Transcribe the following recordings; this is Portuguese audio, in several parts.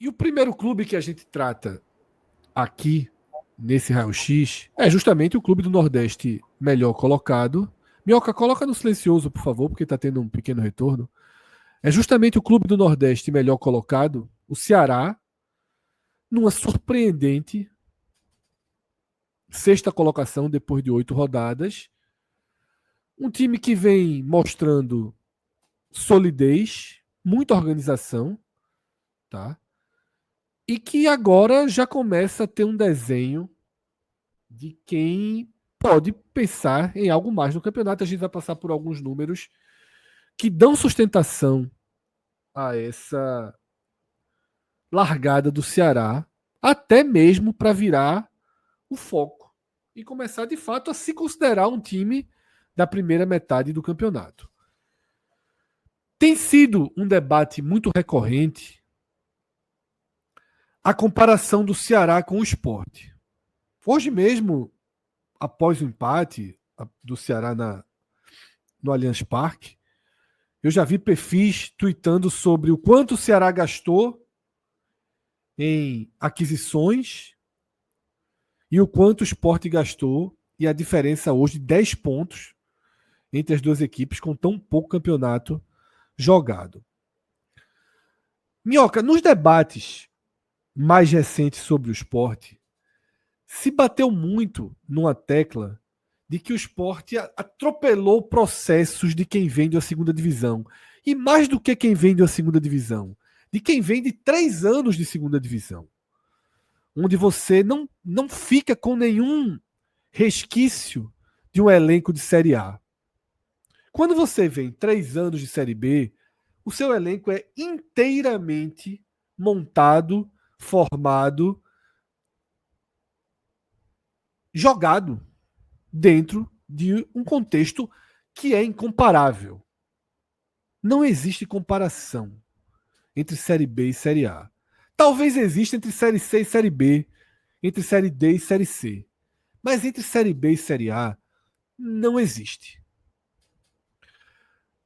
E o primeiro clube que a gente trata aqui, nesse raio-x, é justamente o clube do Nordeste melhor colocado. Minhoca, coloca no silencioso, por favor, porque está tendo um pequeno retorno. É justamente o clube do Nordeste melhor colocado, o Ceará, numa surpreendente sexta colocação depois de 8 rodadas. Um time que vem mostrando solidez, muita organização, tá? E que agora já começa a ter um desenho de quem pode pensar em algo mais no campeonato. A gente vai passar por alguns números que dão sustentação a essa largada do Ceará, até mesmo para virar o foco e começar de fato a se considerar um time da primeira metade do campeonato. Tem sido um debate muito recorrente a comparação do Ceará com o Sport. Hoje mesmo, após o empate do Ceará no Allianz Parque, eu já vi perfis tweetando sobre o quanto o Ceará gastou em aquisições e o quanto o Sport gastou, e a diferença hoje de 10 pontos entre as duas equipes com tão pouco campeonato jogado. Minhoca, nos debates mais recentes sobre o Sport, se bateu muito numa tecla de que o Sport atropelou processos de quem vem da segunda divisão. E mais do que quem vem da segunda divisão, de quem vem de 3 anos de segunda divisão. Onde você não fica com nenhum resquício de um elenco de Série A. Quando você vem 3 anos de Série B, o seu elenco é inteiramente montado, formado, jogado dentro de um contexto que é incomparável. Não existe comparação entre Série B e Série A. Talvez exista entre Série C e Série B, entre Série D e Série C. Mas entre Série B e Série A, não existe.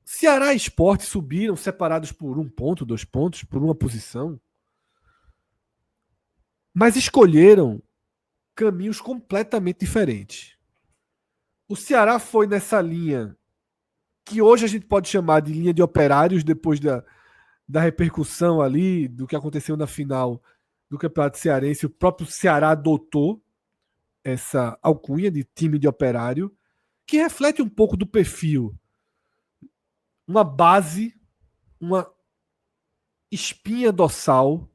Ceará e Sport subiram separados por 1 ponto, 2 pontos, por uma posição, mas escolheram caminhos completamente diferentes. O Ceará foi nessa linha que hoje a gente pode chamar de linha de operários, depois da repercussão ali, do que aconteceu na final do Campeonato Cearense. O próprio Ceará adotou essa alcunha de time de operário, que reflete um pouco do perfil. Uma base, uma espinha dorsal,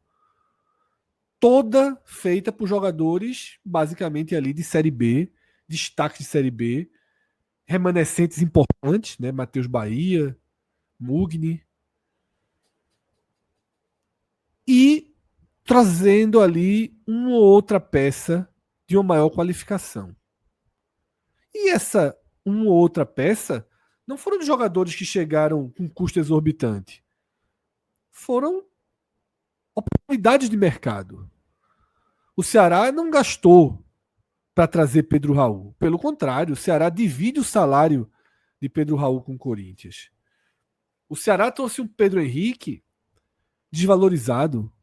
toda feita por jogadores basicamente ali de Série B, destaques de Série B, remanescentes importantes, né? Matheus Bahia, Mugni, e trazendo ali uma ou outra peça de uma maior qualificação. E essa uma ou outra peça não foram de jogadores que chegaram com custo exorbitante. Foram oportunidades de mercado. O Ceará não gastou para trazer Pedro Raul. Pelo contrário, o Ceará divide o salário de Pedro Raul com o Corinthians. O Ceará trouxe um Pedro Henrique desvalorizado.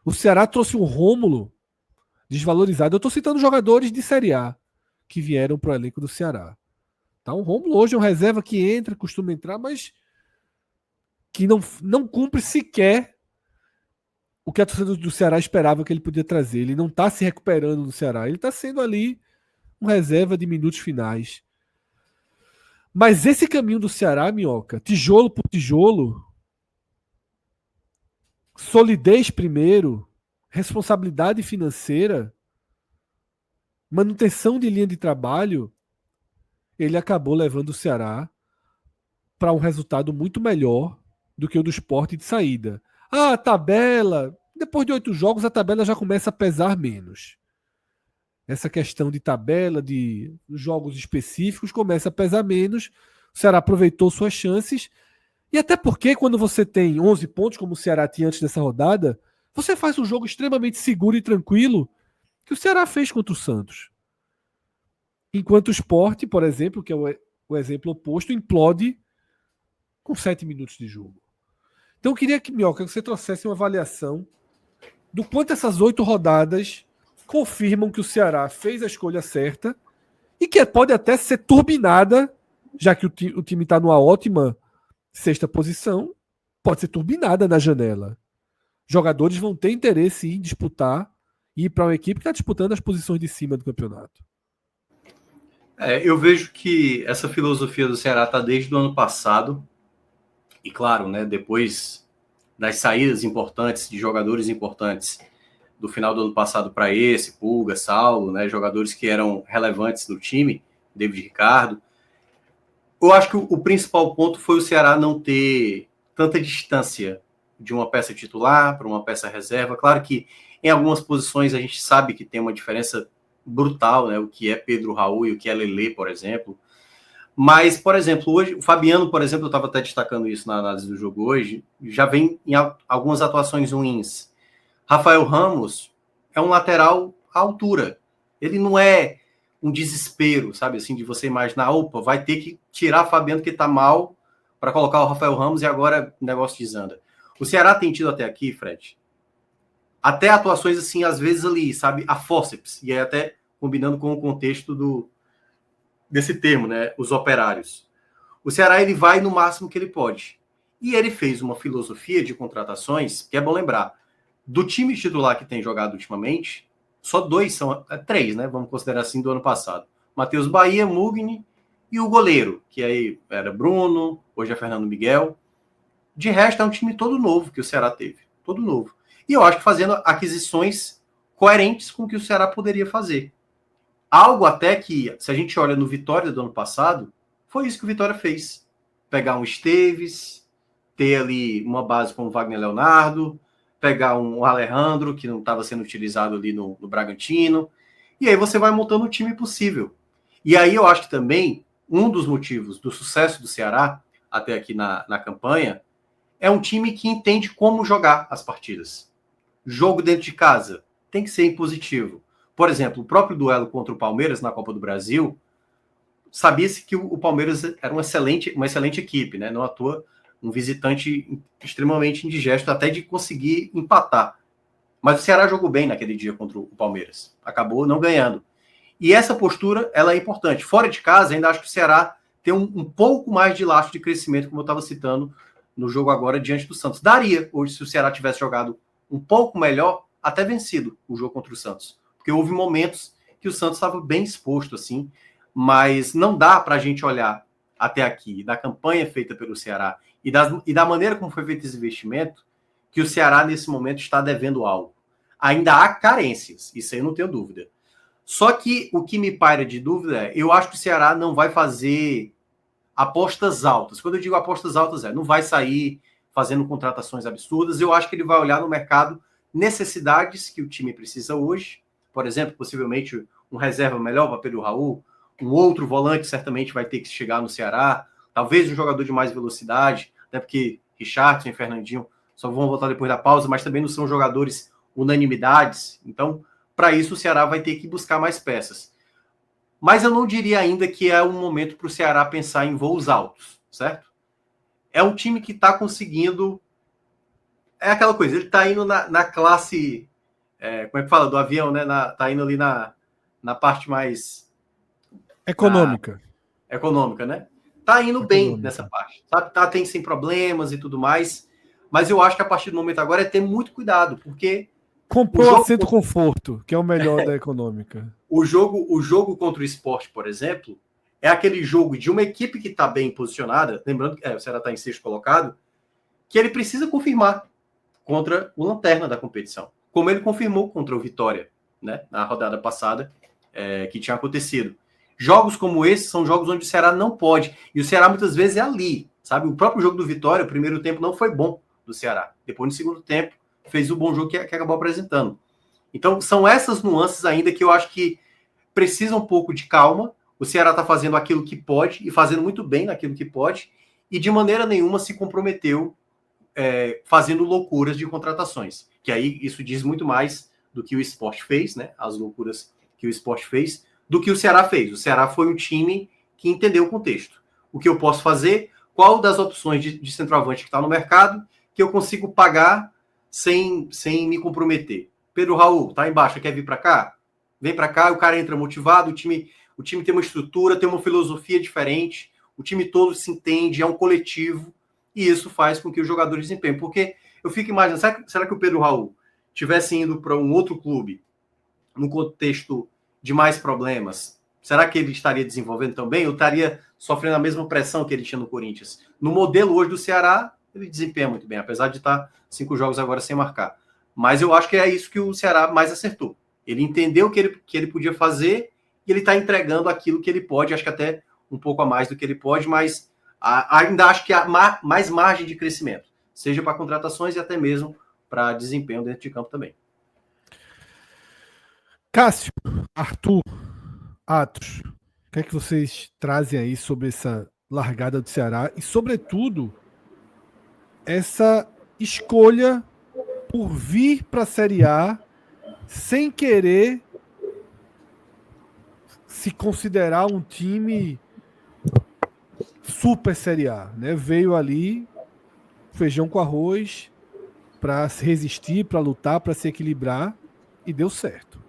O Ceará trouxe um Rômulo desvalorizado. Eu estou citando jogadores de Série A que vieram para o elenco do Ceará. Tá? O Rômulo hoje é um reserva que entra, costuma entrar, mas que não cumpre sequer o que a torcida do Ceará esperava que ele podia trazer. Ele não está se recuperando no Ceará. Ele está sendo ali um reserva de minutos finais. Mas esse caminho do Ceará, Minhoca, tijolo por tijolo, solidez primeiro, responsabilidade financeira, manutenção de linha de trabalho, ele acabou levando o Ceará para um resultado muito melhor do que o do Sport de saída. Ah, a tabela, depois de 8 jogos, a tabela já começa a pesar menos. Essa questão de tabela, de jogos específicos, começa a pesar menos. O Ceará aproveitou suas chances. E até porque, quando você tem 11 pontos, como o Ceará tinha antes dessa rodada, você faz um jogo extremamente seguro e tranquilo, que o Ceará fez contra o Santos. Enquanto o Sport, por exemplo, que é o exemplo oposto, implode com 7 minutos de jogo. Então eu queria que, Minhoca, que você trouxesse uma avaliação do quanto essas 8 rodadas confirmam que o Ceará fez a escolha certa e que pode até ser turbinada, já que o time está numa ótima sexta posição, pode ser turbinada na janela. Jogadores vão ter interesse em disputar e ir para uma equipe que está disputando as posições de cima do campeonato. Eu vejo que essa filosofia do Ceará está desde o ano passado. E claro, né, depois das saídas importantes, de jogadores importantes do final do ano passado para esse, Pulga, Saulo, né, jogadores que eram relevantes no time, David Ricardo. Eu acho que o principal ponto foi o Ceará não ter tanta distância de uma peça titular para uma peça reserva. Claro que em algumas posições a gente sabe que tem uma diferença brutal, né, o que é Pedro Raul e o que é Lelê, por exemplo. Mas, por exemplo, hoje, o Fabiano, por exemplo, eu estava até destacando isso na análise do jogo hoje, já vem em algumas atuações ruins. Rafael Ramos é um lateral à altura. Ele não é um desespero, sabe, assim, de você imaginar, opa, vai ter que tirar o Fabiano que está mal para colocar o Rafael Ramos e agora o negócio desanda. O Ceará tem tido até aqui, Fred, até atuações assim, às vezes ali, sabe, a fórceps, e aí até combinando com o contexto desse termo, né, os operários. O Ceará, ele vai no máximo que ele pode. E ele fez uma filosofia de contratações, que é bom lembrar, do time titular que tem jogado ultimamente, só 2 são, 3, né, vamos considerar assim, do ano passado. Matheus Bahia, Mugni e o goleiro, que aí era Bruno, hoje é Fernando Miguel. De resto, é um time todo novo que o Ceará teve, todo novo. E eu acho que fazendo aquisições coerentes com o que o Ceará poderia fazer. Algo até que, se a gente olha no Vitória do ano passado, foi isso que o Vitória fez. Pegar um Esteves, ter ali uma base como o Wagner Leonardo, pegar um Alejandro, que não estava sendo utilizado ali no Bragantino, e aí você vai montando o time possível. E aí eu acho que também, um dos motivos do sucesso do Ceará, até aqui na campanha, é um time que entende como jogar as partidas. Jogo dentro de casa tem que ser impositivo. Por exemplo, o próprio duelo contra o Palmeiras na Copa do Brasil, sabia-se que o Palmeiras era uma excelente equipe, né? Não à toa, um visitante extremamente indigesto até de conseguir empatar. Mas o Ceará jogou bem naquele dia contra o Palmeiras. Acabou não ganhando. E essa postura, ela é importante. Fora de casa, ainda acho que o Ceará tem um pouco mais de lastro de crescimento, como eu estava citando no jogo agora diante do Santos. Daria, hoje, se o Ceará tivesse jogado um pouco melhor, até vencido o jogo contra o Santos. Porque houve momentos que o Santos estava bem exposto, assim, mas não dá para a gente olhar até aqui, da campanha feita pelo Ceará e da maneira como foi feito esse investimento, que o Ceará, nesse momento, está devendo algo. Ainda há carências, isso aí eu não tenho dúvida. Só que o que me paira de dúvida é, eu acho que o Ceará não vai fazer apostas altas. Quando eu digo apostas altas, não vai sair fazendo contratações absurdas. Eu acho que ele vai olhar no mercado necessidades que o time precisa hoje. Por exemplo, possivelmente um reserva melhor para Pedro Raul, um outro volante certamente vai ter que chegar no Ceará, talvez um jogador de mais velocidade, até porque Richardson e Fernandinho só vão voltar depois da pausa, mas também não são jogadores unanimidades. Então, para isso, o Ceará vai ter que buscar mais peças. Mas eu não diria ainda que é um momento para o Ceará pensar em voos altos, certo? É um time que está conseguindo... É aquela coisa, ele está indo na classe... como é que fala? Do avião, né? Tá indo ali na parte mais... Econômica. Econômica, né? Tá indo bem nessa parte. Sabe? Tem sem problemas e tudo mais. Mas eu acho que a partir do momento agora é ter muito cuidado, porque... Comprou assento conforto, que é o melhor da econômica. O jogo contra o Sport, por exemplo, é aquele jogo de uma equipe que está bem posicionada, lembrando que o Ceará está em sexto colocado, que ele precisa confirmar contra o lanterna da competição, como ele confirmou contra o Vitória, né, na rodada passada, que tinha acontecido. Jogos como esse são jogos onde o Ceará não pode, e o Ceará muitas vezes é ali, sabe? O próprio jogo do Vitória, o primeiro tempo não foi bom do Ceará. Depois, no segundo tempo, fez o bom jogo que acabou apresentando. Então, são essas nuances ainda que eu acho que precisa um pouco de calma. O Ceará está fazendo aquilo que pode e fazendo muito bem naquilo que pode e de maneira nenhuma se comprometeu fazendo loucuras de contratações. Que aí isso diz muito mais do que o Sport fez, né? As loucuras que o Sport fez, do que o Ceará fez. O Ceará foi um time que entendeu o contexto. O que eu posso fazer, qual das opções de centroavante que está no mercado, que eu consigo pagar sem me comprometer. Pedro Raul, tá embaixo, quer vir para cá? Vem para cá, o cara entra motivado, o time tem uma estrutura, tem uma filosofia diferente, o time todo se entende, é um coletivo, e isso faz com que os jogadores desempenhem. Porque eu fico imaginando, será que o Pedro Raul tivesse indo para um outro clube, num contexto de mais problemas, será que ele estaria desenvolvendo também? Ou estaria sofrendo a mesma pressão que ele tinha no Corinthians? No modelo hoje do Ceará, ele desempenha muito bem, apesar de estar 5 jogos agora sem marcar. Mas eu acho que é isso que o Ceará mais acertou. Ele entendeu o que ele podia fazer e ele está entregando aquilo que ele pode, acho que até um pouco a mais do que ele pode, mas ainda acho que há mais margem de crescimento, seja para contratações e até mesmo para desempenho dentro de campo também. Cássio, Arthur, Atos, o que é que vocês trazem aí sobre essa largada do Ceará e, sobretudo, essa escolha por vir para a Série A sem querer se considerar um time super Série A, né? Veio ali feijão com arroz para se resistir, para lutar, para se equilibrar e deu certo.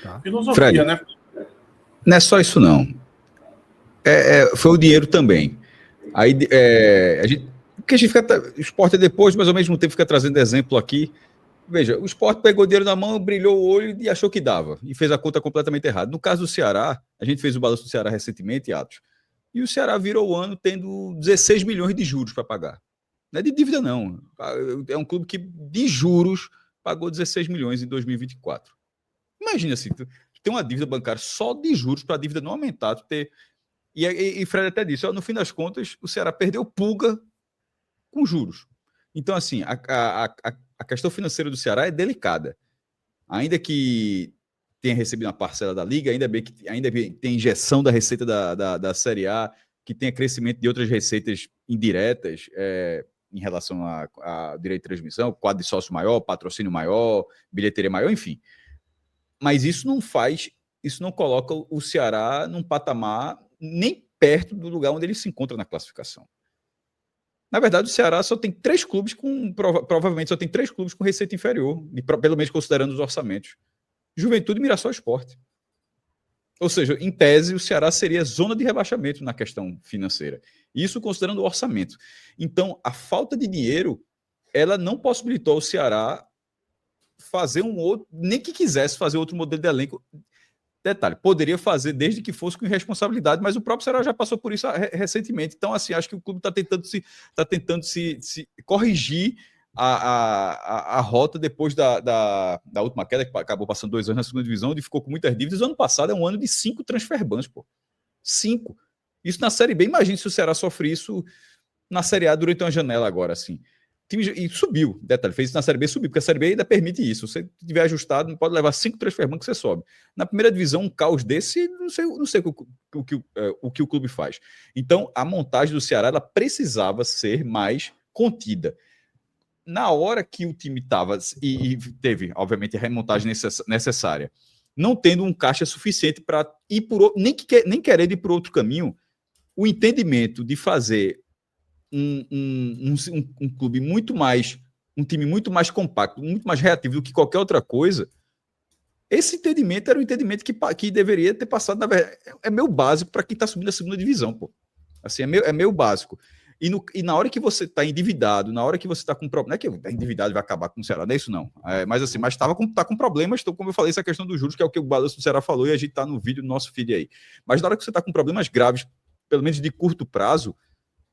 Tá? Filosofia, Fred, né? Não é só isso não. Foi o dinheiro também. Aí porque a gente fica, o Sport é depois, mas ao mesmo tempo fica trazendo exemplo aqui. Veja, o Sport pegou o dinheiro na mão, brilhou o olho e achou que dava. E fez a conta completamente errada. No caso do Ceará, a gente fez o balanço do Ceará recentemente, Atos, e o Ceará virou o ano tendo 16 milhões de juros para pagar. Não é de dívida, não. É um clube que, de juros, pagou 16 milhões em 2024. Imagina assim, tu tem uma dívida bancária só de juros para a dívida não aumentar. E Fred até disse, no fim das contas, o Ceará perdeu pulga com juros. Então, assim, a questão financeira do Ceará é delicada. Ainda que tenha recebido uma parcela da Liga, ainda bem que tem injeção da receita da Série A, que tenha crescimento de outras receitas indiretas em relação a direito de transmissão, quadro de sócio maior, patrocínio maior, bilheteria maior, enfim. Mas isso não coloca o Ceará num patamar nem perto do lugar onde ele se encontra na classificação. Na verdade, o Ceará só tem 3 clubes provavelmente só tem 3 clubes com receita inferior, pelo menos considerando os orçamentos. Juventude, Mirassol e Sport. Ou seja, em tese, o Ceará seria zona de rebaixamento na questão financeira. Isso considerando o orçamento. Então, a falta de dinheiro, ela não possibilitou ao Ceará fazer um outro, nem que quisesse fazer outro modelo de elenco. Detalhe, poderia fazer desde que fosse com irresponsabilidade, mas o próprio Ceará já passou por isso recentemente. Então, assim, acho que o clube está tentando se corrigir a rota depois da última queda, que acabou passando 2 anos na segunda divisão, onde ficou com muitas dívidas. O ano passado é um ano de 5 transfer bans, pô. 5. Isso na Série B. Imagine se o Ceará sofre isso na Série A durante uma janela agora, assim. E subiu, detalhe, fez isso na Série B, subiu, porque a Série B ainda permite isso. Se você tiver ajustado, não pode levar 5 transfer ban que você sobe. Na primeira divisão, um caos desse, não sei o que o clube faz. Então, a montagem do Ceará, ela precisava ser mais contida. Na hora que o time estava, e teve, obviamente, a remontagem necessária, não tendo um caixa suficiente para ir nem querendo ir por outro caminho, o entendimento de fazer um clube muito mais, um time muito mais compacto, muito mais reativo do que qualquer outra coisa, esse entendimento era um entendimento que deveria ter passado, na verdade, é meio básico para quem está subindo a segunda divisão, pô. Assim, é meio básico. E na hora que você está endividado, na hora que você está com problema, não é que está endividado e vai acabar com o Ceará, não é isso não. Mas assim, tá com problemas, então, como eu falei, essa questão dos juros, que é o que o balanço do Ceará falou, e a gente está no vídeo do nosso feed aí. Mas na hora que você está com problemas graves, pelo menos de curto prazo,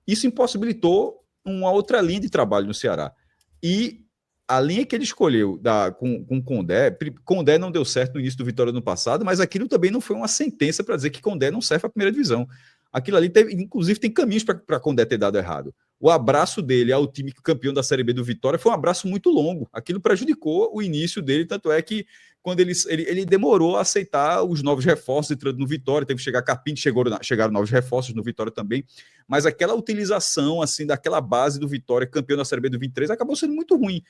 isso impossibilitou uma outra linha de trabalho no Ceará. E a linha que ele escolheu com Condé não deu certo no início do Vitória no passado, mas aquilo também não foi uma sentença para dizer que Condé não serve para a primeira divisão. Aquilo ali inclusive tem caminhos para Condé ter dado errado. O abraço dele ao time campeão da Série B do Vitória foi um abraço muito longo. Aquilo prejudicou o início dele, tanto é que quando ele demorou a aceitar os novos reforços entrando no Vitória, teve que chegar Capim, chegaram novos reforços no Vitória também, mas aquela utilização assim daquela base do Vitória, campeão da Série B do 23, acabou sendo muito ruim.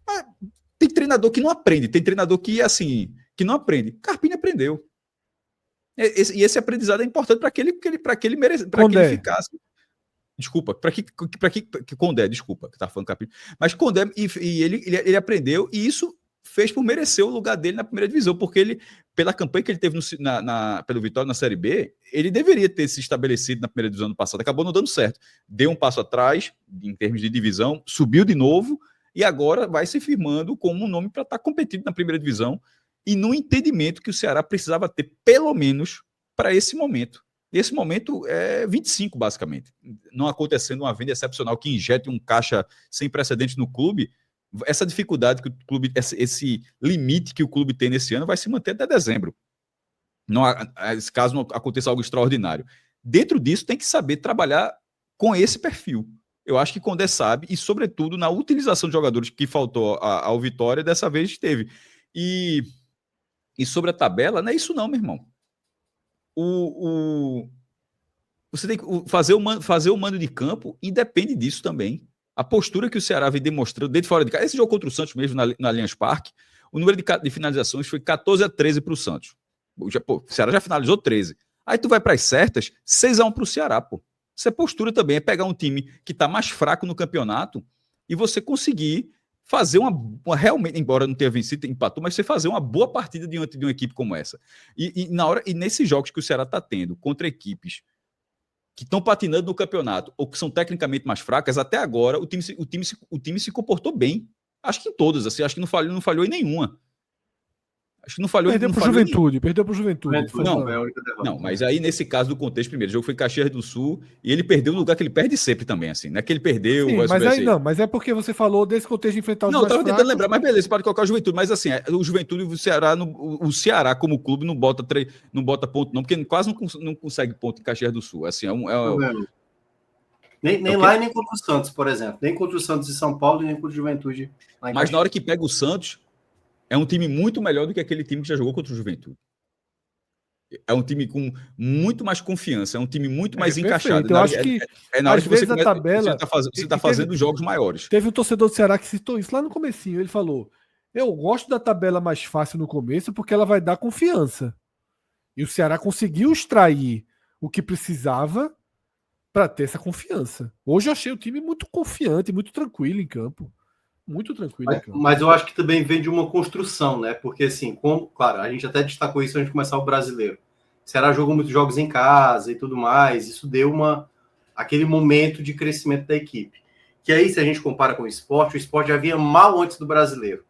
Mas tem treinador que não aprende, tem treinador que que não aprende. Carpini aprendeu. E esse aprendizado é importante para que ele ficasse. Desculpa, para que Condé, desculpa, que tá falando capítulo. Mas Condé, e ele aprendeu, e isso fez por merecer o lugar dele na primeira divisão, porque ele, pela campanha que ele teve pelo Vitória na Série B, ele deveria ter se estabelecido na primeira divisão ano passado, acabou não dando certo. Deu um passo atrás, em termos de divisão, subiu de novo, e agora vai se firmando como um nome para estar competindo na primeira divisão, e no entendimento que o Ceará precisava ter, pelo menos, para esse momento. Esse momento é 25, basicamente. Não acontecendo uma venda excepcional que injete um caixa sem precedentes no clube, essa dificuldade que o clube, esse limite que o clube tem nesse ano vai se manter até dezembro. Não, caso não aconteça algo extraordinário. Dentro disso, tem que saber trabalhar com esse perfil. Eu acho que Condé sabe, e sobretudo na utilização de jogadores que faltou ao Vitória, dessa vez teve. E sobre a tabela, não é isso não, meu irmão. Você tem que fazer o mando de campo, e depende disso também. A postura que o Ceará vem demonstrando dentro e fora de casa. Esse jogo contra o Santos mesmo, na Allianz Parque, o número de finalizações foi 14-13 para o Santos. O Ceará já finalizou 13. Aí tu vai para as certas, 6-1 para o Ceará, pô. Isso é postura também, é pegar um time que está mais fraco no campeonato e você conseguir fazer uma realmente, embora não tenha vencido, empatou, mas você fazer uma boa partida diante de uma equipe como essa. E nesses jogos que o Ceará está tendo contra equipes que estão patinando no campeonato ou que são tecnicamente mais fracas, até agora o time se comportou bem. Acho que em todas, assim, acho que não falhou em nenhuma. Acho que não falhou. Perdeu para o Juventude. Não, mas aí nesse caso do contexto, primeiro, o jogo foi em Caxias do Sul e ele perdeu no lugar que ele perde sempre também, assim. Não é que ele perdeu. Sim, mas aí não, mas é porque você falou desse contexto de enfrentar os mais fracos. Não, eu tava tentando lembrar, mas beleza, pode colocar o Juventude, mas assim, o Juventude e o Ceará como clube não bota ponto não, porque quase não consegue ponto em Caxias do Sul. Assim, nem lá e nem contra o Santos, por exemplo. Nem contra o Santos de São Paulo e nem contra o Juventude. Mas na hora que pega o Santos, é um time muito melhor do que aquele time que já jogou contra o Juventude. É um time com muito mais confiança, é um time muito mais encaixado. Então, acho que na hora que você começa, tabela, você está fazendo jogos maiores. Teve um torcedor do Ceará que citou isso lá no comecinho. Ele falou: eu gosto da tabela mais fácil no começo porque ela vai dar confiança. E o Ceará conseguiu extrair o que precisava para ter essa confiança. Hoje eu achei o time muito confiante, muito tranquilo em campo. Muito tranquilo. Mas eu acho que também vem de uma construção, né? Porque, assim, claro, a gente até destacou isso antes de começar o Brasileiro. O Ceará jogou muitos jogos em casa e tudo mais. Isso deu aquele momento de crescimento da equipe. Que aí, se a gente compara com o Sport já vinha mal antes do Brasileiro.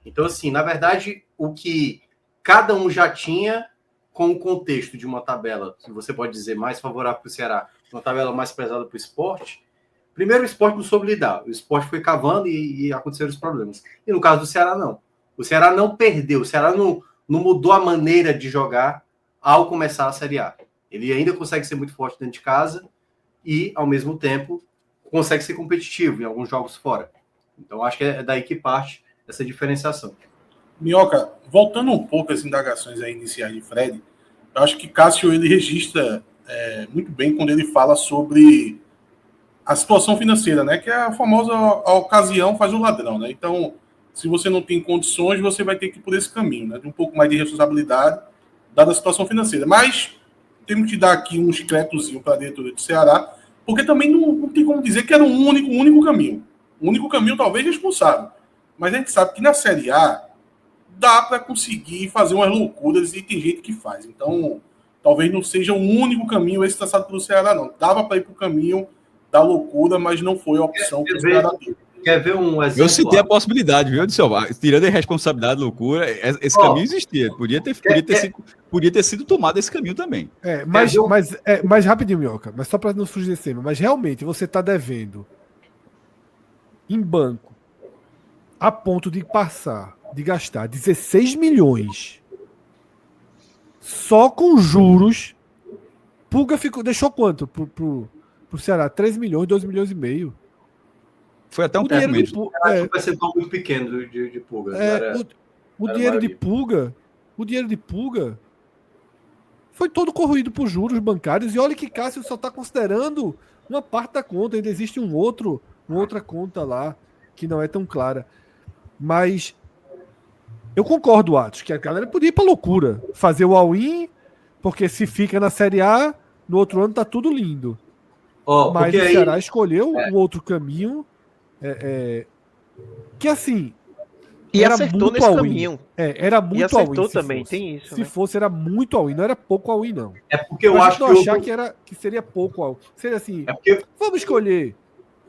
Então, assim, na verdade, o que cada um já tinha com o contexto de uma tabela, que você pode dizer mais favorável para o Ceará, uma tabela mais pesada para o Sport. Primeiro, o Sport não soube lidar. O Sport foi cavando e aconteceram os problemas. E no caso do Ceará, não. O Ceará não perdeu. O Ceará não mudou a maneira de jogar ao começar a Série A. Ele ainda consegue ser muito forte dentro de casa e, ao mesmo tempo, consegue ser competitivo em alguns jogos fora. Então, acho que é daí que parte essa diferenciação. Minhoca, voltando um pouco às indagações aí iniciais de Fred, eu acho que Cássio ele registra muito bem quando ele fala sobre a situação financeira, né? Que é a famosa a ocasião faz o ladrão, né? Então, se você não tem condições, você vai ter que ir por esse caminho, né? De um pouco mais de responsabilidade, dada a situação financeira. Mas temos que dar aqui um discretozinho para a diretoria do Ceará, porque também não tem como dizer que era um único caminho. O único caminho, talvez, responsável. Mas a gente sabe que na Série A dá para conseguir fazer umas loucuras e tem gente que faz. Então, talvez não seja o único caminho esse traçado pelo Ceará, não. Dava para ir para o caminho da loucura, mas não foi a opção que o Ceará teve. Quer ver um exemplo? Eu citei a possibilidade, viu, tirando a responsabilidade, loucura, esse caminho existia. Podia ter sido tomado esse caminho também. Mas rapidinho, Minhoca, mas só para não fugir desse tema, mas realmente você está devendo em banco a ponto de gastar 16 milhões só com juros. Pulga deixou quanto pro Ceará? 3 milhões, 2 milhões e meio. Foi até um pouco mesmo. Um percentual muito pequeno de Pulga. O dinheiro de Pulga foi todo corroído por juros bancários. E olha que Cássio só está considerando uma parte da conta. Ainda existe uma outra conta lá que não é tão clara. Mas eu concordo, Atos, que a galera podia ir para loucura. Fazer o all-in, porque se fica na Série A, no outro ano tá tudo lindo. Mas porque o aí, Ceará escolheu um outro caminho que, assim, E era acertou muito nesse all-in. caminho. Era E muito all-in, acertou se também, fosse. tem isso, Se né? fosse, era muito all-in. Não era pouco all-in, não. é porque eu Pra gente acho não que achar houve, que seria pouco all-in. Seria assim, é porque vamos escolher.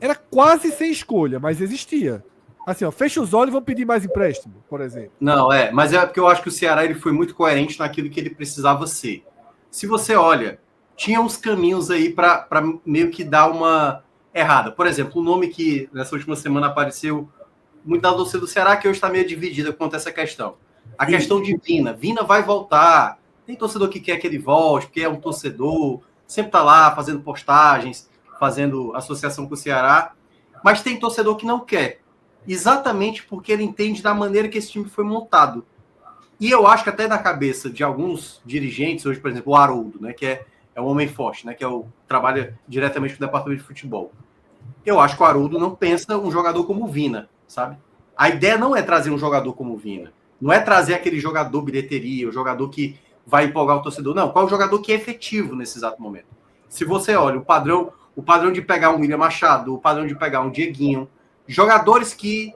Era quase sem escolha, mas existia. Assim, ó, fecha os olhos e vão pedir mais empréstimo, por exemplo. não, mas é porque eu acho que o Ceará ele foi muito coerente naquilo que ele precisava ser. Se você olha, tinha uns caminhos aí para meio que dar uma errada. Por exemplo, o nome que nessa última semana apareceu muito na torcida do Ceará, que hoje está meio dividida quanto a essa questão. A questão de Vina. Vina vai voltar. Tem torcedor que quer que ele volte, porque é um torcedor, sempre está lá fazendo postagens, fazendo associação com o Ceará. Mas tem torcedor que não quer. Exatamente porque ele entende da maneira que esse time foi montado. E eu acho que até na cabeça de alguns dirigentes, hoje, por exemplo, o Haroldo, né, que é um homem forte, né, que trabalha diretamente com o departamento de futebol. Eu acho que o Haroldo não pensa um jogador como o Vina, sabe? A ideia não é trazer um jogador como o Vina. Não é trazer aquele jogador bilheteria, o jogador que vai empolgar o torcedor. Não, qual é o jogador que é efetivo nesse exato momento? Se você olha o padrão de pegar um William Machado, o padrão de pegar um Dieguinho, jogadores que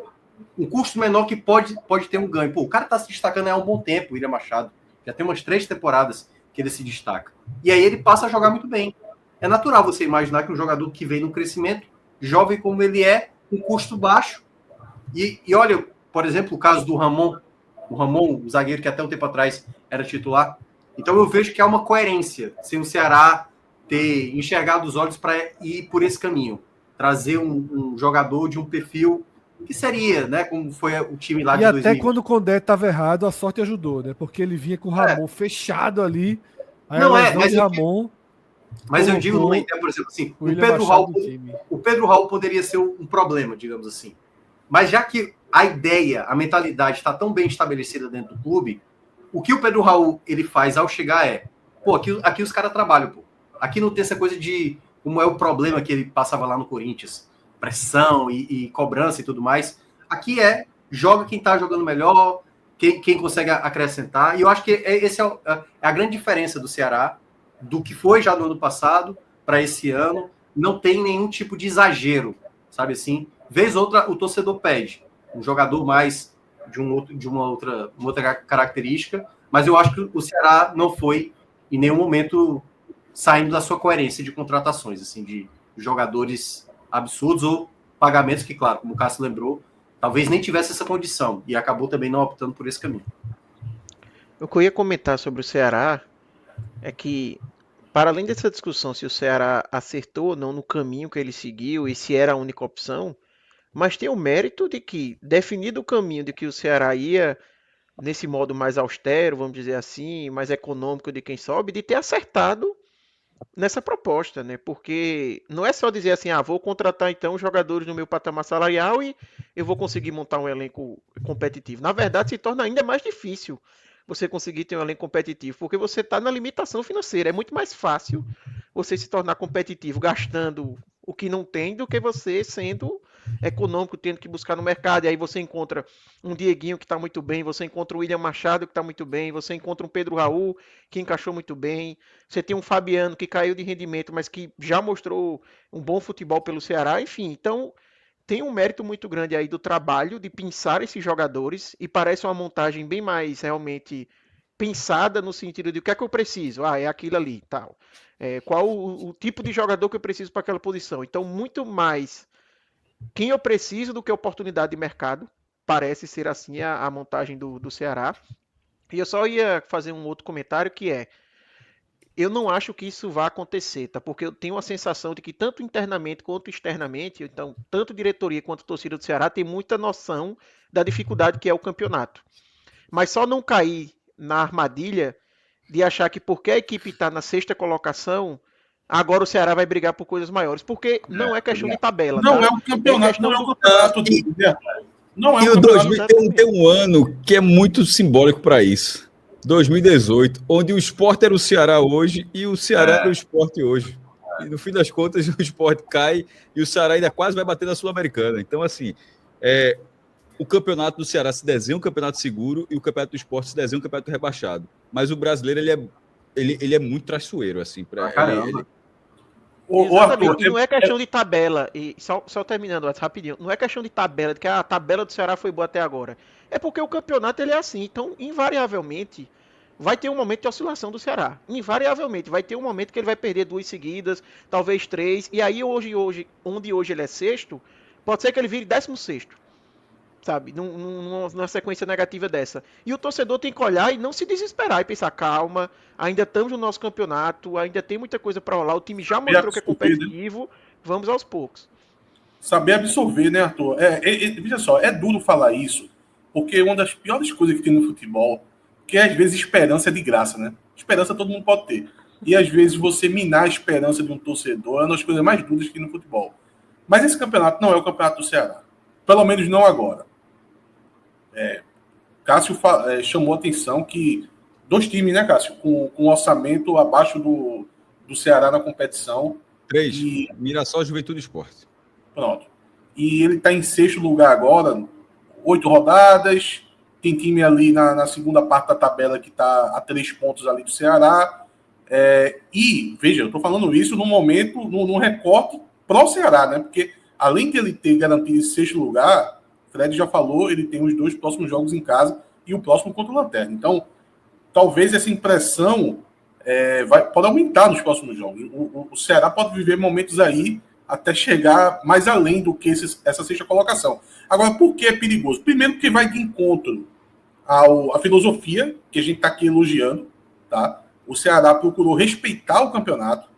um custo menor que pode ter um ganho. Pô, o cara tá se destacando há um bom tempo, o William Machado. Já tem umas 3 temporadas que ele se destaca. E aí ele passa a jogar muito bem. É natural você imaginar que um jogador que vem no crescimento, jovem como ele é, com custo baixo. E olha, por exemplo, o caso do Ramon. O Ramon, o zagueiro que até um tempo atrás era titular. Então eu vejo que há uma coerência sem o Ceará ter enxergado os olhos para ir por esse caminho. Trazer um jogador de um perfil que seria, né, como foi o time lá E de até 2020. quando o Condé estava errado, a sorte ajudou, né? Porque ele vinha com o Ramon fechado ali. Aí Não a é, lesão mas de Ramon. Mas eu digo numa colocou ideia, por exemplo, assim, o William Machado no time. o Pedro Raul poderia ser um problema, digamos assim. Mas já que a ideia, a mentalidade está tão bem estabelecida dentro do clube, o que o Pedro Raul ele faz ao chegar pô, aqui os caras trabalham, pô. Aqui não tem essa coisa de como é o problema que ele passava lá no Corinthians, pressão e cobrança e tudo mais. Aqui joga quem tá jogando melhor, quem consegue acrescentar. E eu acho que essa é a grande diferença do Ceará, do que foi já no ano passado para esse ano. Não tem nenhum tipo de exagero, sabe assim? Vez outra, o torcedor pede um jogador mais de uma outra característica, mas eu acho que o Ceará não foi em nenhum momento saindo da sua coerência de contratações, assim, de jogadores absurdos ou pagamentos que, claro, como o Cássio lembrou, talvez nem tivesse essa condição e acabou também não optando por esse caminho. O que eu ia comentar sobre o Ceará é que, para além dessa discussão se o Ceará acertou ou não no caminho que ele seguiu e se era a única opção, mas tem o mérito de que, definido o caminho de que o Ceará ia nesse modo mais austero, vamos dizer assim, mais econômico de quem sobe, de ter acertado nessa proposta, né? Porque não é só dizer assim, vou contratar então jogadores no meu patamar salarial e eu vou conseguir montar um elenco competitivo. Na verdade, se torna ainda mais difícil você conseguir ter um elenco competitivo, porque você está na limitação financeira. É muito mais fácil você se tornar competitivo gastando o que não tem do que você sendo econômico, tendo que buscar no mercado. E aí você encontra um Dieguinho que está muito bem, você encontra o William Machado que está muito bem, você encontra um Pedro Raul que encaixou muito bem, você tem um Fabiano que caiu de rendimento, mas que já mostrou um bom futebol pelo Ceará, enfim. Então tem um mérito muito grande aí do trabalho de pensar esses jogadores e parece uma montagem bem mais realmente pensada no sentido de o que é que eu preciso? É aquilo ali, tal. Qual o tipo de jogador que eu preciso para aquela posição? Então, muito mais quem eu preciso do que oportunidade de mercado. Parece ser assim a montagem do Ceará. E eu só ia fazer um outro comentário que eu não acho que isso vá acontecer, tá? Porque eu tenho a sensação de que tanto internamente quanto externamente, então, tanto diretoria quanto torcida do Ceará tem muita noção da dificuldade que é o campeonato. Mas só não cair na armadilha de achar que porque a equipe está na 6ª colocação, agora o Ceará vai brigar por coisas maiores, porque não é questão de tabela. Não tá? é um campeonato, não é um campeonato de não é E um o campeonato. 2000 tem um ano que é muito simbólico para isso. 2018, onde o Sport era o Ceará hoje e o Ceará era o Sport hoje. E no fim das contas, o Sport cai e o Ceará ainda quase vai bater na Sul-Americana. Então, assim, o campeonato do Ceará se desenha um campeonato seguro e o campeonato do Sport se desenha um campeonato rebaixado. Mas o brasileiro, ele é muito traiçoeiro, assim. Exatamente, Arthur, e não é questão de tabela, e só terminando rapidinho, não é questão de tabela, de que a tabela do Ceará foi boa até agora. É porque o campeonato ele é assim, então invariavelmente vai ter um momento de oscilação do Ceará. Invariavelmente vai ter um momento que ele vai perder 2 seguidas, talvez 3, e aí onde hoje ele é sexto, pode ser que ele vire 16º, sabe? Numa sequência negativa dessa. E o torcedor tem que olhar e não se desesperar e pensar, calma, ainda estamos no nosso campeonato, ainda tem muita coisa para rolar, o time já mostrou que é competitivo, vamos aos poucos. Saber absorver, né, Arthur? Veja só, é duro falar isso, porque uma das piores coisas que tem no futebol, que às vezes esperança é de graça, né? Esperança todo mundo pode ter. E às vezes você minar a esperança de um torcedor é uma das coisas mais duras que tem no futebol. Mas esse campeonato não é o campeonato do Ceará. Pelo menos não agora. Cássio chamou a atenção que 2 times, né, Cássio, com um orçamento abaixo do Ceará na competição. 3, Mirassol, Juventude e Sport. Pronto. E ele está em 6º lugar agora, 8 rodadas, tem time ali na segunda parte da tabela que está a 3 pontos ali do Ceará. E, veja, eu estou falando isso num momento, num recorte pro Ceará, né? Porque além de ele ter garantido esse 6º lugar, Fred já falou, ele tem os 2 próximos jogos em casa e o próximo contra o Lanterna. Então, talvez essa impressão pode aumentar nos próximos jogos. O Ceará pode viver momentos aí até chegar mais além do que essa 6ª colocação. Agora, por que é perigoso? Primeiro, porque vai de encontro à filosofia que a gente está aqui elogiando, tá? O Ceará procurou respeitar o campeonato.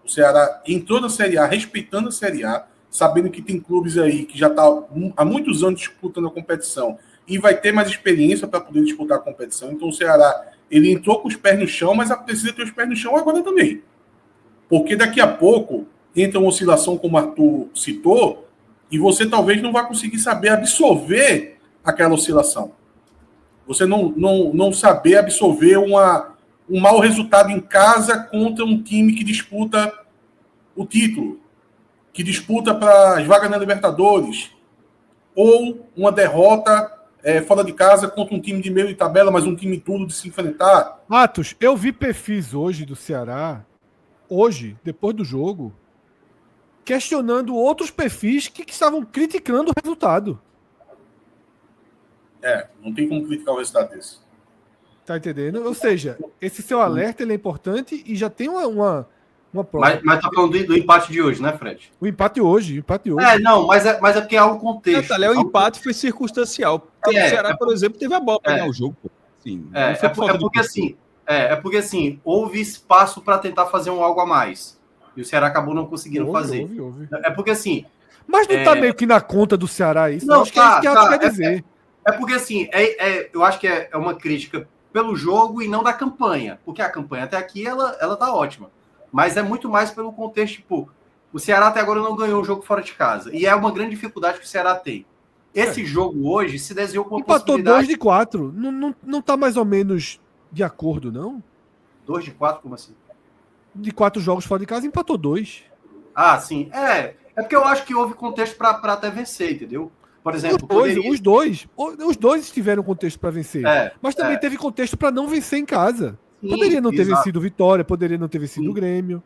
O Ceará entrou na Série A respeitando a Série A, sabendo que tem clubes aí que já estão há muitos anos disputando a competição e vai ter mais experiência para poder disputar a competição. Então o Ceará, ele entrou com os pés no chão, mas precisa ter os pés no chão agora também. Porque daqui a pouco entra uma oscilação, como o Arthur citou, e você talvez não vai conseguir saber absorver aquela oscilação. Você não saber absorver um mau resultado em casa contra um time que disputa o título, que disputa para as vagas na Libertadores, ou uma derrota fora de casa contra um time de meio de tabela, mas um time tudo de se enfrentar. Matos, eu vi perfis hoje do Ceará, depois do jogo, questionando outros perfis que estavam criticando o resultado. Não tem como criticar o resultado desse. Tá entendendo? Ou seja, esse seu alerta ele é importante e já tem uma prova. Mas tá falando do empate de hoje, né, Fred? O empate hoje. Não, mas é porque há um contexto. O empate foi circunstancial. O Ceará, por exemplo, teve a bola para ganhar o jogo. Sim, porque assim, houve espaço para tentar fazer algo a mais. E o Ceará acabou não conseguindo fazer. Houve. É porque assim... Mas não tá meio que na conta do Ceará isso? Não, acho que é isso que a quer dizer. É porque assim, eu acho que é uma crítica pelo jogo e não da campanha. Porque a campanha até aqui, ela tá ótima. Mas é muito mais pelo contexto, tipo, o Ceará até agora não ganhou um jogo fora de casa. E é uma grande dificuldade que o Ceará tem. Esse jogo hoje se desenhou com uma possibilidade... Empatou 2 de 4. Não tá mais ou menos de acordo, não? 2 de 4, como assim? De 4 jogos fora de casa, empatou 2. Ah, sim. É porque eu acho que houve contexto para até vencer, entendeu? Por exemplo, os dois tiveram contexto para vencer. Mas também teve contexto para não vencer em casa. Sim, poderia não ter vencido o Vitória, poderia não ter vencido o Grêmio.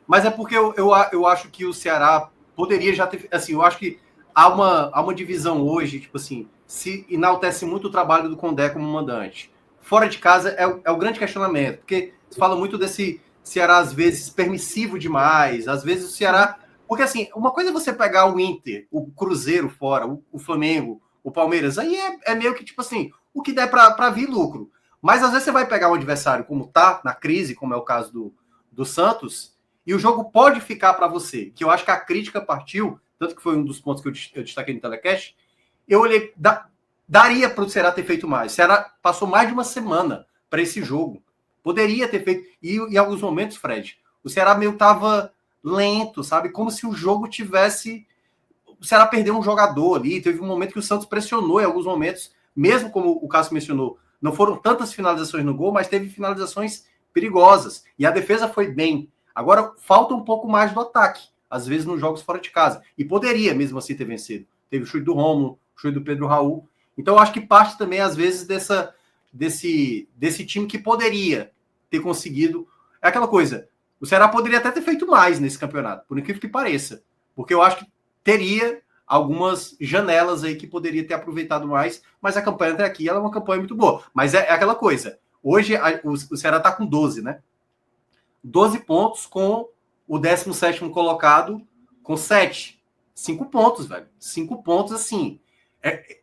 Mas é porque eu acho que o Ceará poderia já ter... Assim, eu acho que há uma divisão hoje, tipo assim, se enaltece muito o trabalho do Condé como mandante. Fora de casa é o grande questionamento, porque se fala muito desse Ceará, às vezes, permissivo demais, às vezes o Ceará... Porque, assim, uma coisa é você pegar o Inter, o Cruzeiro fora, o Flamengo, o Palmeiras, aí é meio que, tipo assim, o que der para vir lucro. Mas, às vezes, você vai pegar um adversário como tá na crise, como é o caso do Santos, e o jogo pode ficar para você, que eu acho que a crítica partiu, tanto que foi um dos pontos que eu destaquei no telecast, eu olhei, daria para o Ceará ter feito mais. O Ceará passou mais de uma semana para esse jogo. Poderia ter feito, e em alguns momentos, Fred, o Ceará meio tava lento, sabe? Como se o jogo tivesse... O Ceará perdeu um jogador ali, teve um momento que o Santos pressionou em alguns momentos, mesmo como o Cássio mencionou, não foram tantas finalizações no gol, mas teve finalizações perigosas, e a defesa foi bem. Agora, falta um pouco mais do ataque, às vezes nos jogos fora de casa, e poderia mesmo assim ter vencido. Teve o chute do Rômulo, o chute do Pedro Raul, então eu acho que parte também, às vezes, desse time que poderia ter conseguido... É aquela coisa, O Ceará poderia até ter feito mais nesse campeonato, por incrível que pareça. Porque eu acho que teria algumas janelas aí que poderia ter aproveitado mais, mas a campanha até aqui ela é uma campanha muito boa. Mas é aquela coisa. Hoje o Ceará está com 12, né? 12 pontos com o 17º colocado com 7. 5 pontos, velho. 5 pontos, assim.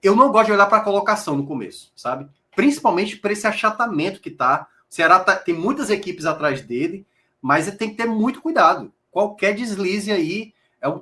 Eu não gosto de olhar para a colocação no começo, sabe? Principalmente por esse achatamento que tá. O Ceará tem muitas equipes atrás dele, mas tem que ter muito cuidado. Qualquer deslize aí,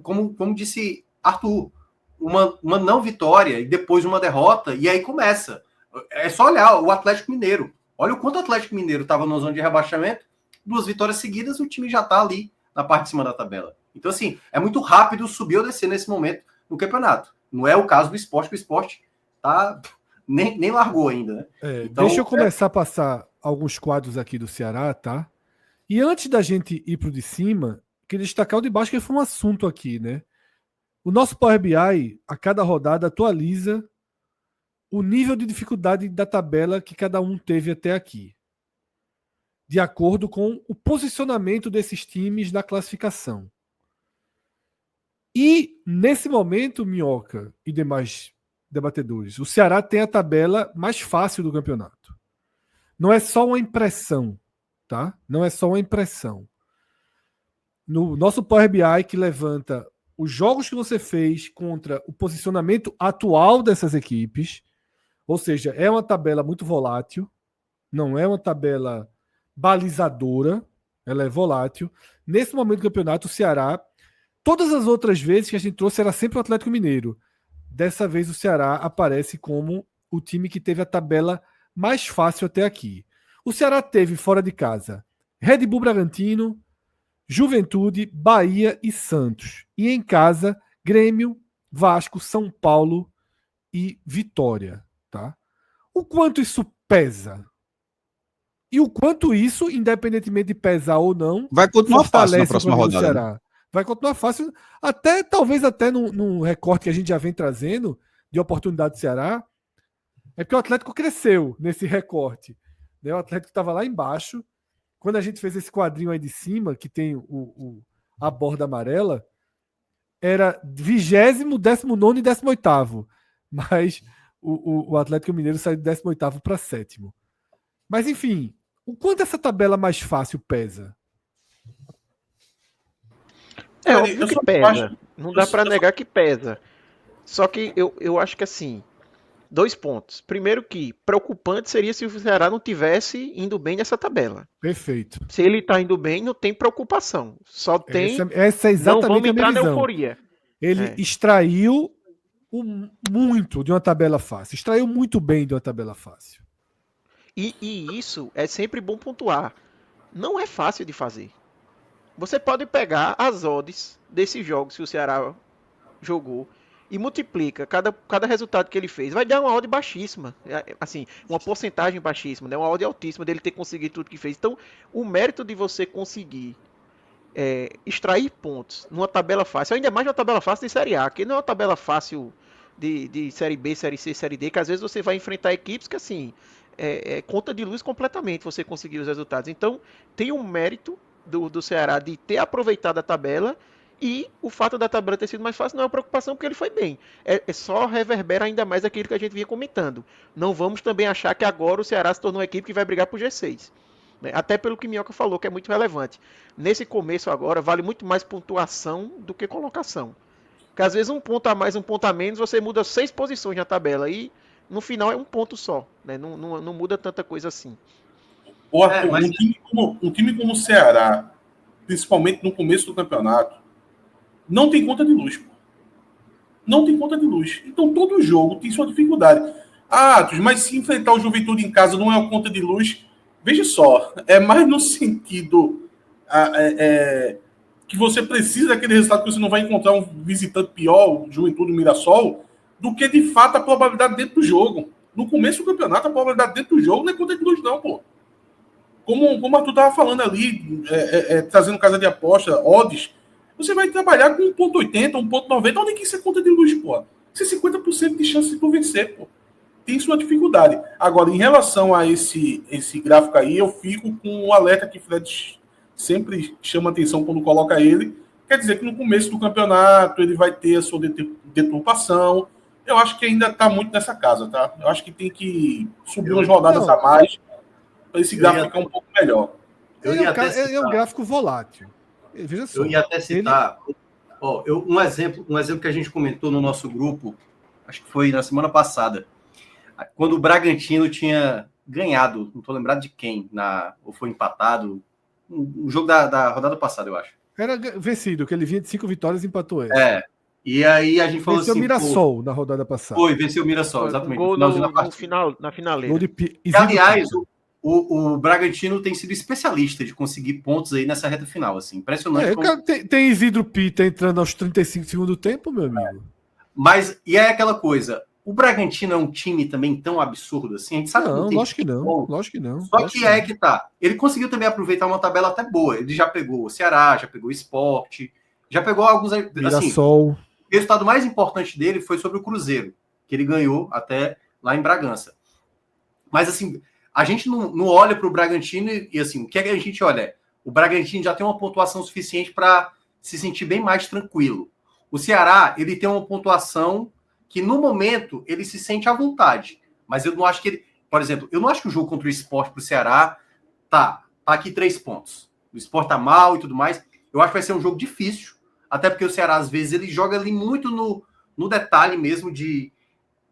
como disse Arthur, uma não vitória e depois uma derrota, e aí começa. É só olhar o Atlético Mineiro. Olha o quanto o Atlético Mineiro estava na zona de rebaixamento, 2 vitórias seguidas, o time já está ali na parte de cima da tabela. Então, assim, é muito rápido subir ou descer nesse momento no campeonato. Não é o caso do Sport, que o Sport tá, nem largou ainda, né? Então, deixa eu começar a passar alguns quadros aqui do Ceará, tá? E antes da gente ir pro de cima, queria destacar o de baixo, que foi um assunto aqui, né? O nosso Power BI, a cada rodada, atualiza o nível de dificuldade da tabela que cada um teve até aqui, de acordo com o posicionamento desses times na classificação. E, nesse momento, Minhoca e demais debatedores, o Ceará tem a tabela mais fácil do campeonato. Não é só uma impressão, tá? Não é só uma impressão. No nosso Power BI, que levanta os jogos que você fez contra o posicionamento atual dessas equipes, ou seja, é uma tabela muito volátil, não é uma tabela balizadora, ela é volátil. Nesse momento do campeonato, o Ceará, todas as outras vezes que a gente trouxe era sempre o Atlético Mineiro. Dessa vez o Ceará aparece como o time que teve a tabela mais fácil até aqui. O Ceará teve fora de casa Red Bull Bragantino, Juventude, Bahia e Santos. E em casa, Grêmio, Vasco, São Paulo e Vitória. Tá? O quanto isso pesa? E o quanto isso, independentemente de pesar ou não, vai continuar fácil na próxima rodada. Ceará. Vai continuar fácil, talvez até no recorte que a gente já vem trazendo de oportunidade do Ceará, é porque o Atlético cresceu nesse recorte. Né? O Atlético estava lá embaixo. Quando a gente fez esse quadrinho aí de cima, que tem a borda amarela, era 20º, 19º e 18º. Mas o Atlético Mineiro saiu de 18º para 7º. Mas, enfim, o quanto essa tabela mais fácil pesa? É óbvio que pesa. Não dá para negar que pesa. Só que eu acho que, assim, 2 pontos. Primeiro que preocupante seria se o Ceará não tivesse indo bem nessa tabela. Perfeito. Se ele está indo bem, não tem preocupação. Só tem... Essa é exatamente não vamos entrar a minha visão. Na euforia. Ele extraiu muito de uma tabela fácil. Extraiu muito bem de uma tabela fácil. E isso é sempre bom pontuar. Não é fácil de fazer. Você pode pegar as odds desses jogos que o Ceará jogou e multiplica cada resultado que ele fez. Vai dar uma odd baixíssima. Assim, uma porcentagem baixíssima, né? Uma odd altíssima dele ter conseguido tudo que fez. Então, o mérito de você conseguir extrair pontos numa tabela fácil, ainda mais uma tabela fácil de Série A, que não é uma tabela fácil de Série B, Série C, Série D, que às vezes você vai enfrentar equipes que, assim, conta de luz completamente você conseguir os resultados. Então, tem um mérito do Ceará de ter aproveitado a tabela, e o fato da tabela ter sido mais fácil não é uma preocupação, porque ele foi bem. Só reverbera ainda mais aquilo que a gente vinha comentando. Não vamos também achar que agora o Ceará se tornou uma equipe que vai brigar por G6. Até pelo que Minhoca falou, que é muito relevante. Nesse começo agora, vale muito mais pontuação do que colocação. Porque às vezes um ponto a mais, um ponto a menos, você muda 6 posições na tabela, e no final é um ponto só. Né? Não muda tanta coisa assim. Arthur, um time como o Ceará, principalmente no começo do campeonato, não tem conta de luz. Pô. Não tem conta de luz. Então todo jogo tem sua dificuldade. Mas se enfrentar o Juventude em casa não é uma conta de luz, veja só, é mais no sentido que você precisa daquele resultado que você não vai encontrar um visitante pior, o Juventude, o Mirassol, do que de fato a probabilidade dentro do jogo. No começo do campeonato, a probabilidade dentro do jogo não é conta de luz não, pô. Como o Arthur estava falando ali, trazendo casa de aposta, odds, você vai trabalhar com 1,80, 1,90, onde é que isso é conta de luz, pô? Isso é 50% de chance de tu vencer, pô. Tem sua dificuldade. Agora, em relação a esse gráfico aí, eu fico com o alerta que o Fred sempre chama atenção quando coloca ele. Quer dizer que no começo do campeonato ele vai ter a sua deturpação. Eu acho que ainda está muito nessa casa, tá? Eu acho que tem que subir umas rodadas a mais para esse gráfico ficar um pouco melhor. É um gráfico volátil. Veja só. Eu ia até citar um exemplo que a gente comentou no nosso grupo, acho que foi na semana passada, quando o Bragantino tinha ganhado, não estou lembrado de quem, ou foi empatado, um jogo da rodada passada, eu acho. Era vencido, que ele vinha de 5 vitórias e empatou ele. E aí a gente falou venceu assim... Venceu o Mirassol na rodada passada. Venceu o Mirassol, exatamente. Gol no final, na finaleira. Aliás, o Bragantino tem sido especialista de conseguir pontos aí nessa reta final, assim, impressionante. Tem Isidro Pita entrando aos 35 do segundo tempo, meu amigo. Mas, e é aquela coisa, o Bragantino é um time também tão absurdo assim, a gente sabe não, que não lógico que não, lógico que não. Só que é que tá, ele conseguiu também aproveitar uma tabela até boa, ele já pegou o Ceará, já pegou o Sport, já pegou alguns... Mirassol. Assim, o resultado mais importante dele foi sobre o Cruzeiro, que ele ganhou até lá em Bragança. Mas, assim, a gente não olha para o Bragantino e, assim, o que é que a gente olha? O Bragantino já tem uma pontuação suficiente para se sentir bem mais tranquilo. O Ceará, ele tem uma pontuação que, no momento, ele se sente à vontade. Mas eu não acho que ele... Por exemplo, eu não acho que o jogo contra o Sport para o Ceará tá aqui 3 pontos. O Sport tá mal e tudo mais. Eu acho que vai ser um jogo difícil, até porque o Ceará, às vezes, ele joga ali muito no detalhe mesmo de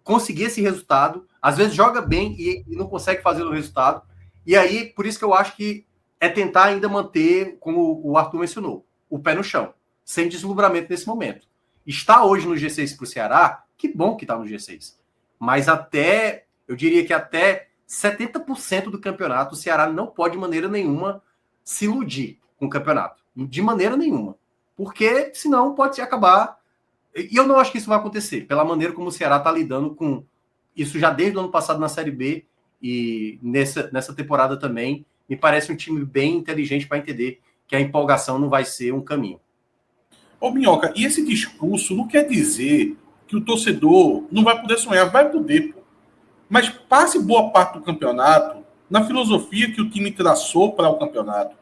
conseguir esse resultado. Às vezes joga bem e não consegue fazer o resultado. E aí, por isso que eu acho que é tentar ainda manter, como o Arthur mencionou, o pé no chão, sem deslumbramento nesse momento. Está hoje no G6 para o Ceará, que bom que está no G6. Mas eu diria que até 70% do campeonato, o Ceará não pode, de maneira nenhuma, se iludir com o campeonato. De maneira nenhuma. Porque, senão, pode acabar... E eu não acho que isso vai acontecer, pela maneira como o Ceará está lidando com isso já desde o ano passado na Série B e nessa temporada também. Me parece um time bem inteligente para entender que a empolgação não vai ser um caminho. Ô, Minhoca, e esse discurso não quer dizer que o torcedor não vai poder sonhar, vai poder, pô. Mas passe boa parte do campeonato na filosofia que o time traçou para o campeonato,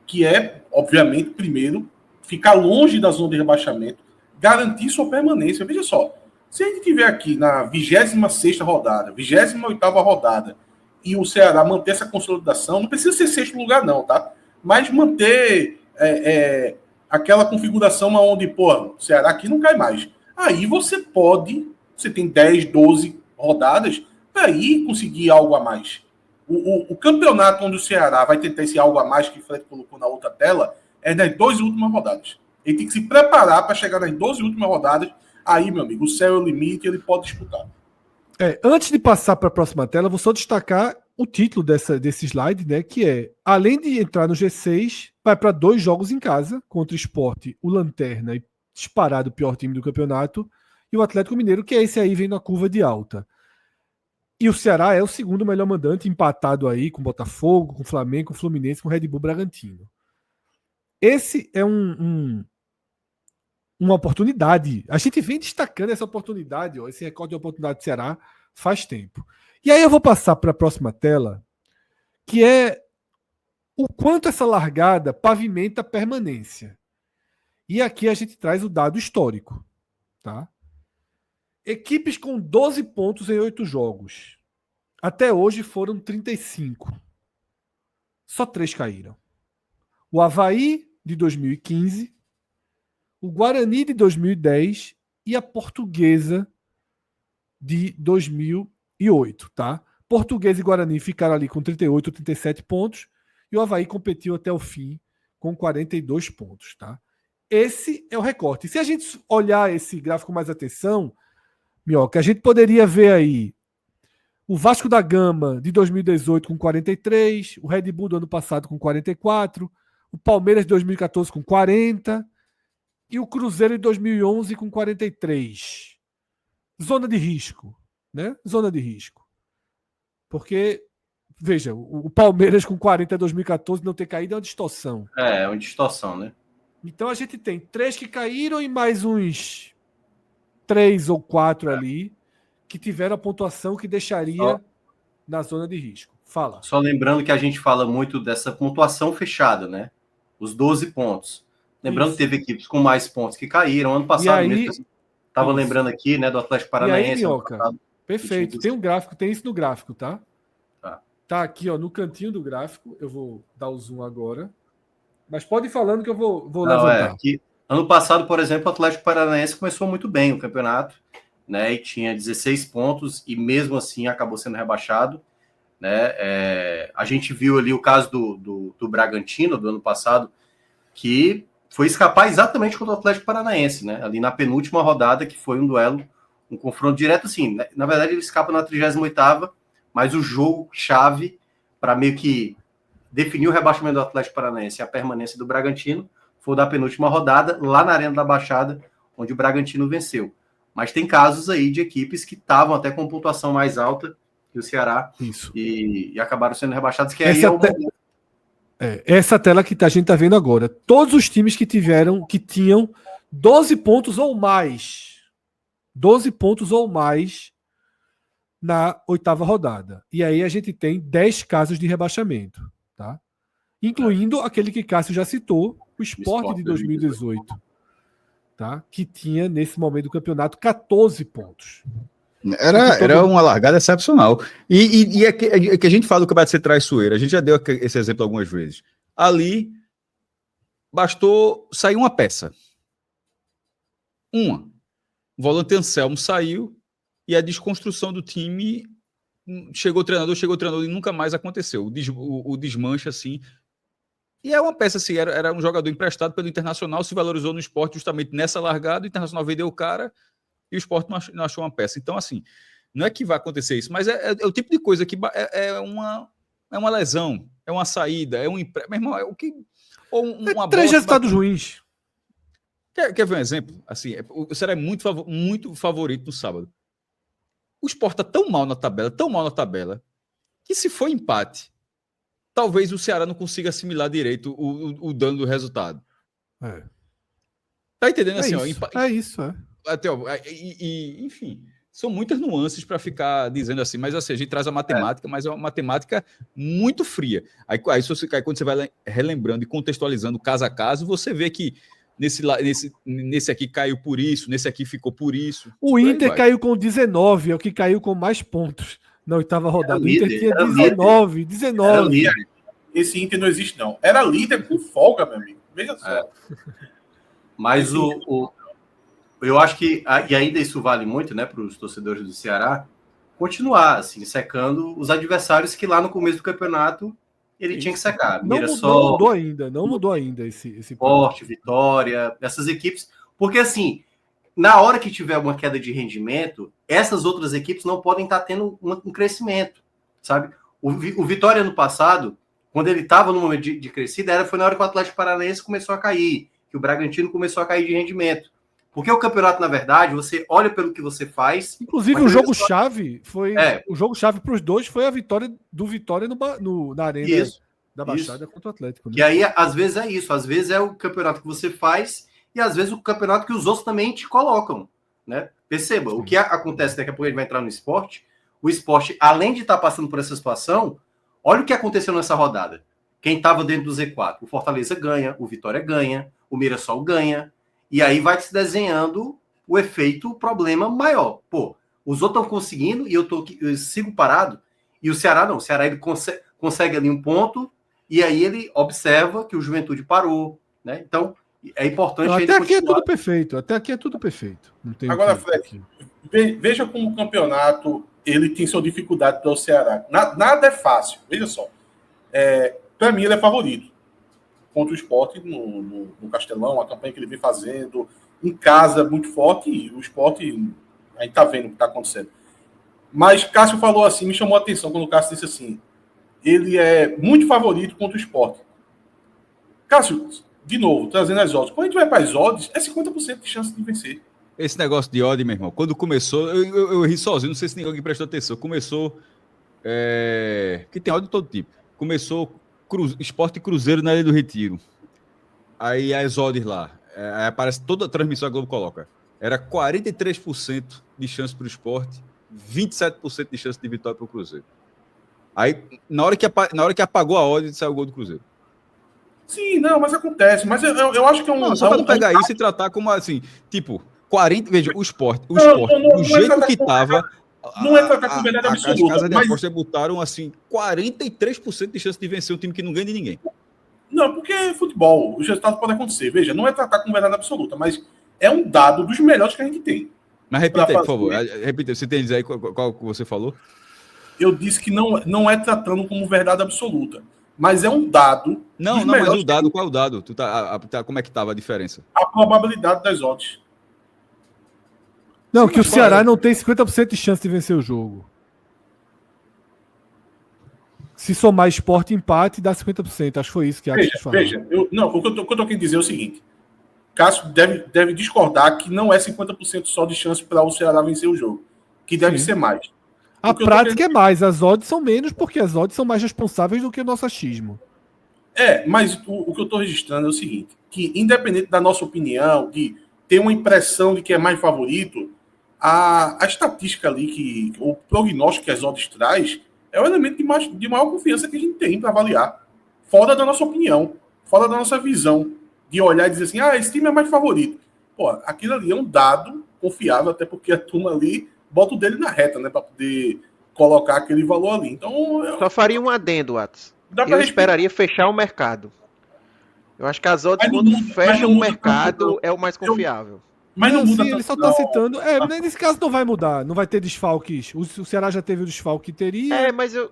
que é, obviamente, primeiro, ficar longe da zona de rebaixamento, garantir sua permanência. Veja só, se a gente tiver aqui na 26ª rodada, 28ª rodada, e o Ceará manter essa consolidação, não precisa ser 6º lugar não, tá? Mas manter aquela configuração onde, o Ceará aqui não cai mais. Aí você tem 10, 12 rodadas, para aí conseguir algo a mais. O campeonato onde o Ceará vai tentar esse algo a mais que o Fred colocou na outra tela é nas 12 últimas rodadas. Ele tem que se preparar para chegar nas 12 últimas rodadas. Aí, meu amigo, o céu é o limite e ele pode disputar. Antes de passar para a próxima tela, vou só destacar o título desse slide, né? Que é, além de entrar no G6, vai para 2 jogos em casa, contra o Sport, o Lanterna e disparado o pior time do campeonato, e o Atlético Mineiro, que é esse aí, vem na curva de alta. E o Ceará é o segundo melhor mandante, empatado aí com o Botafogo, com o Flamengo, com o Fluminense, com o Red Bull Bragantino. Esse é uma oportunidade. A gente vem destacando essa oportunidade, esse recorde de oportunidade do Ceará faz tempo. E aí eu vou passar para a próxima tela, que é o quanto essa largada pavimenta a permanência. E aqui a gente traz o dado histórico. Tá? Equipes com 12 pontos em 8 jogos. Até hoje foram 35. Só 3 caíram. O Avaí, de 2015, o Guarani, de 2010 e a Portuguesa, de 2008. Tá? Portuguesa e Guarani ficaram ali com 38, 37 pontos e o Avaí competiu até o fim com 42 pontos. Tá? Esse é o recorte. Se a gente olhar esse gráfico com mais atenção, Minhoca, a gente poderia ver aí o Vasco da Gama de 2018 com 43, o Red Bull do ano passado com 44, o Palmeiras de 2014 com 40 e o Cruzeiro de 2011 com 43. Zona de risco, né? Zona de risco. Porque, veja, o Palmeiras com 40 em 2014 não ter caído é uma distorção. É uma distorção, né? Então a gente tem 3 que caíram e mais uns 3 ou 4 ali que tiveram a pontuação que deixaria na zona de risco. Fala. Só lembrando que a gente fala muito dessa pontuação fechada, né? os 12 pontos. Lembrando Isso. que teve equipes com mais pontos que caíram. Ano E passado aí, mesmo, estava lembrando aqui, né, do Atlético e aí, Paranaense. ano Minhoca, passado, perfeito. Tem um gráfico, tem isso no gráfico, tá? Tá. Tá aqui, ó, no cantinho do gráfico. Eu vou dar o zoom agora. Mas pode ir falando que eu vou Não, levantar. que ano passado, por exemplo, o Atlético Paranaense começou muito bem o campeonato, né? E tinha 16 pontos e mesmo assim acabou sendo rebaixado, né? A gente viu ali o caso do Bragantino do ano passado, que foi escapar exatamente contra o Atlético Paranaense, né? Ali na penúltima rodada, que foi um duelo, um confronto direto, assim, né? Na verdade ele escapa na 38ª, mas o jogo chave para meio que definir o rebaixamento do Atlético Paranaense e a permanência do Bragantino foi da penúltima rodada, lá na Arena da Baixada, onde o Bragantino venceu. Mas tem casos aí de equipes que estavam até com pontuação mais alta que o Ceará Isso. e acabaram sendo rebaixados, que Essa aí é o momento. Essa tela que a gente tá vendo agora. Todos os times que tinham 12 pontos ou mais. 12 pontos ou mais na 8ª rodada. E aí a gente tem 10 casos de rebaixamento, tá? Incluindo aquele que Cássio já citou, o Sport de 2018, tá? Que tinha, nesse momento do campeonato, 14 pontos. Era uma largada excepcional. E é que a gente fala do campeonato ser traiçoeiro. A gente já deu esse exemplo algumas vezes. Ali, bastou sair uma peça. Uma. O volante Anselmo saiu e a desconstrução do time chegou o treinador e nunca mais aconteceu. O desmanche, assim. E é uma peça, assim, era um jogador emprestado pelo Internacional, se valorizou no Sport justamente nessa largada, o Internacional vendeu o cara e o Sport não achou uma peça. Então, assim, não é que vai acontecer isso, mas é o tipo de coisa que é uma lesão, é uma saída, é um empréstimo. Meu irmão, é o que. Ou uma 3 bola resultados ruins. Quer ver um exemplo? Assim, o Ceará é muito favorito no sábado. O Sport está tão mal na tabela, que se for empate, talvez o Ceará não consiga assimilar direito o dano do resultado. Tá entendendo? Assim, é isso. Até, enfim, são muitas nuances para ficar dizendo assim, mas assim, a gente traz a matemática, mas é uma matemática muito fria. Aí quando você vai relembrando e contextualizando caso a caso, você vê que nesse aqui caiu por isso, nesse aqui ficou por isso. O Inter caiu com 19, é o que caiu com mais pontos na 8ª rodada. O Inter tinha 19. Esse Inter não existe, não. Era líder com folga, meu amigo. Veja só. Mas eu acho que, e ainda isso vale muito, né, para os torcedores do Ceará, continuar, assim, secando os adversários que lá no começo do campeonato ele tinha que secar. Não mudou ainda esse Sport, Vitória, essas equipes. Porque, assim, na hora que tiver uma queda de rendimento, essas outras equipes não podem estar tendo um crescimento, sabe? O Vitória, no passado, quando ele estava no momento de crescida, foi na hora que o Atlético Paranaense começou a cair, que o Bragantino começou a cair de rendimento. Porque o campeonato, na verdade, você olha pelo que você faz. Inclusive, o jogo-chave foi. O jogo-chave para os dois foi a vitória do Vitória na Arena da Baixada contra o Atlético. Né? E aí, às vezes, é isso. Às vezes é o campeonato que você faz e às vezes o campeonato que os outros também te colocam. Né? Perceba, o que acontece daqui a pouco a gente vai entrar no esporte. O esporte, além de estar passando por essa situação, olha o que aconteceu nessa rodada. Quem estava dentro do Z4? O Fortaleza ganha, o Vitória ganha, o Mirassol ganha. E aí vai se desenhando o efeito, o problema maior. Pô, os outros estão conseguindo e eu sigo parado. E o Ceará não. O Ceará ele consegue ali um ponto e aí ele observa que o Juventude parou. Né? Então, é importante... Até aqui é tudo perfeito. Não tem agora, Fred, veja como o campeonato ele tem sua dificuldade para o Ceará. Nada é fácil. Veja só. Para mim, ele é favorito. Contra o Sport no Castelão, a campanha que ele vem fazendo, em casa, muito forte, e o Sport, a gente está vendo o que está acontecendo. Mas Cássio falou assim, me chamou a atenção quando o Cássio disse assim, ele é muito favorito contra o Sport. Cássio, de novo, trazendo as odds. Quando a gente vai para as odds, é 50% de chance de vencer. Esse negócio de odd, meu irmão, quando começou, eu ri sozinho, não sei se ninguém prestou atenção, começou, que tem odd de todo tipo, começou Sport e Cruzeiro na Ilha do Retiro. Aí as odds lá. Aí aparece toda a transmissão, a Globo coloca. Era 43% de chance para o Sport, 27% de chance de vitória para o Cruzeiro. Aí, na hora que apagou a odd, saiu o gol do Cruzeiro. Sim, não, mas acontece. Mas eu acho que é um. Não, só para não pegar isso e tratar como assim, tipo, 40. Veja, o esporte, Não do é jeito tratar que com- estava. não é tratar com verdade As absoluta. casas de Mas, aposta botaram assim 43% de chance de vencer um time que não ganha de ninguém. não, porque é futebol, os resultados podem acontecer. Veja, não é tratar com verdade absoluta, mas é um dado dos melhores que a gente tem. Mas repita aí, por favor. Fazer. Repita, você tem aí qual que você falou? Eu disse que não é tratando como verdade absoluta, mas é um dado Não, dos não, mas melhores o dado, qual é o dado? Como é que estava a diferença? a probabilidade das odds. Não, Sim, que o mas qual Ceará é? não tem 50% de chance de vencer o jogo. Se somar esporte e empate, dá 50%. Acho que foi isso que a Atos falou. Veja, o que eu tô querendo dizer é o seguinte: Cássio deve discordar que não é 50% só de chance para o Ceará vencer o jogo, que deve Sim. ser mais. A prática é mais, as odds são menos porque as odds são mais responsáveis do que o nosso achismo. Mas o que eu estou registrando é o seguinte: que independente da nossa opinião, de ter uma impressão de que é mais favorito, a estatística ali, o prognóstico que as odds traz, é o elemento de maior confiança que a gente tem para avaliar. Fora da nossa opinião, fora da nossa visão, de olhar e dizer assim, esse time é mais favorito. Pô, aquilo ali é um dado confiável, até porque a turma ali bota o dele na reta, né, para poder colocar aquele valor ali. Então, Só faria um adendo, Atos. dá para Eu esperaria fechar o mercado. Eu acho que as odds, quando fecham o mercado, é o mais confiável. Mas não muda sim, ele tanto, só tá não. citando. Nesse caso não vai mudar. Não vai ter desfalques. O Ceará já teve o desfalque que teria. Mas eu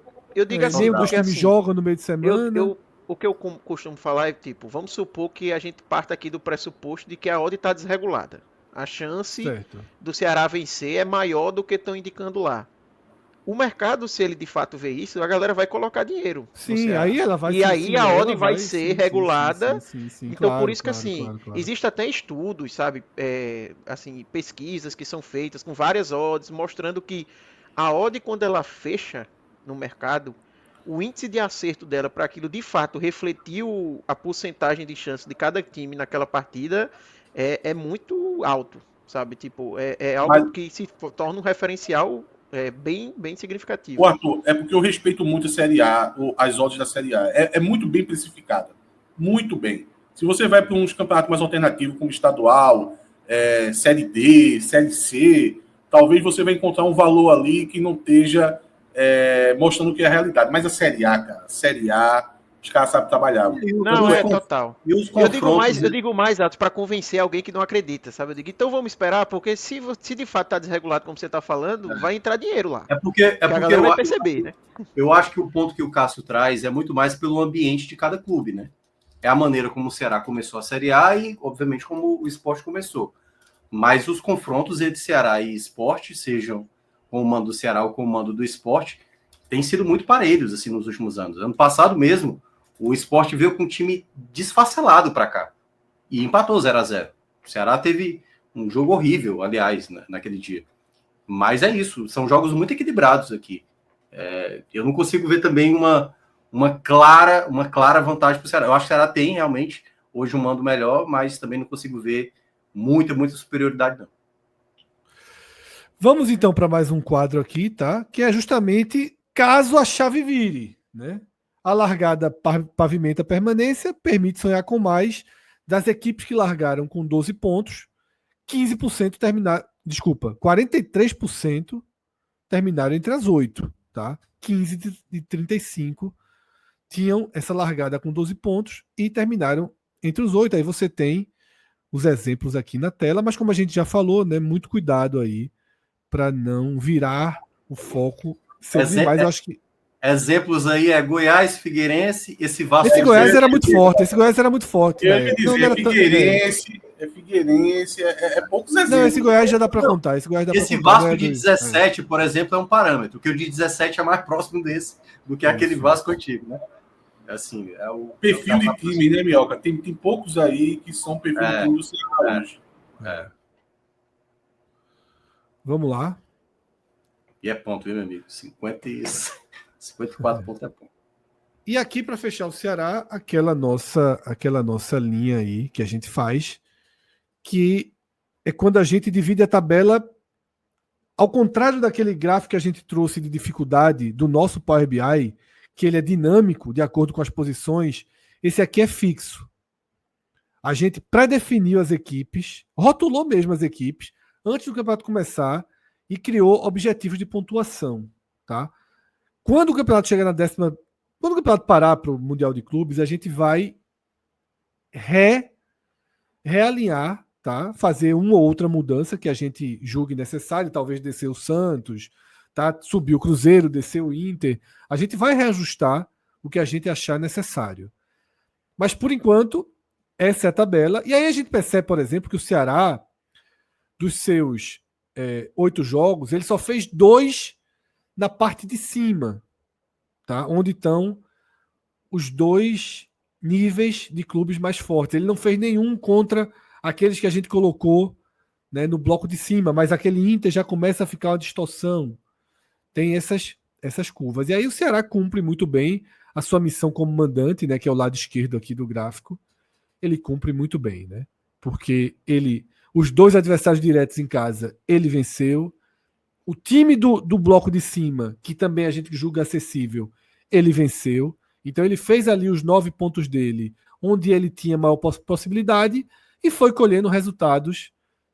digo assim, nem os dois porque times assim, jogam no meio de semana. o que eu costumo falar é tipo, vamos supor que a gente parta aqui do pressuposto de que a odd está desregulada. A chance Certo. do Ceará vencer é maior do que estão indicando lá. O mercado, se ele de fato vê isso, a galera vai colocar dinheiro. Sim, aí ela vai E aí a odd vai sim, ser regulada. Sim, Então, claro, por isso que claro, assim, claro. existe até estudos, sabe? Assim, pesquisas que são feitas com várias odds, mostrando que a odd, quando ela fecha no mercado, o índice de acerto dela para aquilo de fato refletir a porcentagem de chance de cada time naquela partida é muito alto, sabe? Tipo, é algo Mas, que se torna um referencial bem significativo. o Arthur, é porque eu respeito muito a Série A, as odds da Série A. É muito bem precificada. Muito bem. Se você vai para uns campeonatos mais alternativos, como estadual, Série D, Série C, talvez você vai encontrar um valor ali que não esteja mostrando o que é a realidade. Mas a Série A, cara, Série A, os caras sabem trabalhar. Não, total. E os Eu digo mais, Atos, para convencer alguém que não acredita, sabe? Eu digo, então vamos esperar, porque se de fato está desregulado, como você está falando, vai entrar dinheiro lá. É porque a galera vai perceber, né? Eu acho que o ponto que o Cássio traz é muito mais pelo ambiente de cada clube, né? É a maneira como o Ceará começou a Série A e, obviamente, como o esporte começou. Mas os confrontos entre Ceará e esporte, sejam com o mando do Ceará ou com o mando do esporte, têm sido muito parelhos assim, nos últimos anos. Ano passado mesmo, o esporte veio com um time desfacelado para cá e empatou 0-0. O Ceará teve um jogo horrível, aliás, naquele dia. Mas é isso, são jogos muito equilibrados aqui. Eu não consigo ver também uma clara vantagem para o Ceará. Eu acho que o Ceará tem realmente hoje um mando melhor, mas também não consigo ver muita superioridade, não. Vamos então para mais um quadro aqui, tá? Que é justamente caso a chave vire, né? A largada pavimenta a permanência, permite sonhar com mais. Das equipes que largaram com 12 pontos, 15% terminaram. Desculpa, 43% terminaram entre as 8, tá? 15 de 35 tinham essa largada com 12 pontos e terminaram entre os 8. Aí você tem os exemplos aqui na tela, mas como a gente já falou, né, muito cuidado aí para não virar o foco demais. Eu acho que exemplos aí Goiás, Figueirense, esse Vasco. Esse Goiás era muito forte. Esse Goiás era muito forte. Eu ia dizer, Figueirense, poucos exemplos. Não, esse Goiás já dá para contar. Esse Vasco de 17, por exemplo, é um parâmetro, que o de 17 é mais próximo desse do que aquele Vasco antigo, né? Assim, o perfil de time, né, Mioca? Tem poucos aí que são perfil de time do Ceará hoje. Vamos lá. E é ponto, viu, meu amigo? 54 pontos é ponto. E aqui, para fechar o Ceará, aquela nossa linha aí que a gente faz, que é quando a gente divide a tabela, ao contrário daquele gráfico que a gente trouxe de dificuldade do nosso Power BI, que ele é dinâmico, de acordo com as posições, Esse aqui é fixo. A gente pré-definiu as equipes, rotulou mesmo as equipes, antes do campeonato começar, e criou objetivos de pontuação. Tá? Quando o campeonato chegar na 10ª... Quando o campeonato parar para o Mundial de Clubes, a gente vai realinhar, tá? Fazer uma ou outra mudança que a gente julgue necessária, talvez descer o Santos, tá? Subir o Cruzeiro, descer o Inter. A gente vai reajustar o que a gente achar necessário. Mas, por enquanto, essa é a tabela. E aí a gente percebe, por exemplo, que o Ceará, dos seus 8 jogos, ele só fez 2 na parte de cima, tá? Onde estão os 2 níveis de clubes mais fortes. Ele não fez nenhum contra aqueles que a gente colocou, né, no bloco de cima, mas aquele Inter já começa a ficar uma distorção. Tem essas curvas. E aí o Ceará cumpre muito bem a sua missão como mandante, né, que é o lado esquerdo aqui do gráfico. Ele cumpre muito bem, né? Porque os 2 adversários diretos em casa, ele venceu. O time do bloco de cima, que também a gente julga acessível, ele venceu. Então ele fez ali os 9 pontos dele, onde ele tinha maior possibilidade, e foi colhendo resultados,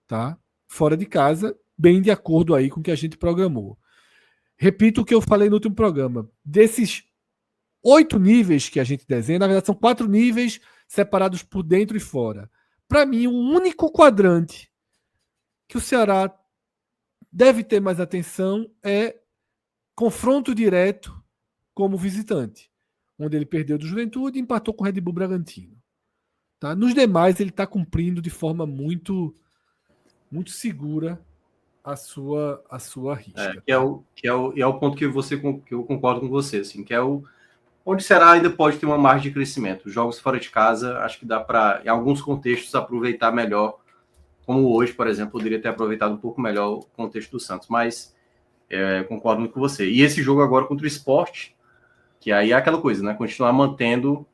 tá? Fora de casa, bem de acordo aí com o que a gente programou. Repito o que eu falei no último programa. Desses 8 níveis que a gente desenha, na verdade são 4 níveis separados por dentro e fora. Para mim, o único quadrante que o Ceará deve ter mais atenção é confronto direto como visitante, onde ele perdeu do Juventude e empatou com o Red Bull Bragantino. Tá? Nos demais, ele está cumprindo de forma muito, muito segura a sua risca. Que é o ponto que eu concordo com você, assim, que é onde será ainda pode ter uma margem de crescimento. Os jogos fora de casa, acho que dá para, em alguns contextos, aproveitar melhor, como hoje, por exemplo, poderia ter aproveitado um pouco melhor o contexto do Santos, mas concordo muito com você. E esse jogo agora contra o Sport, que aí é aquela coisa, né? Continuar mantendo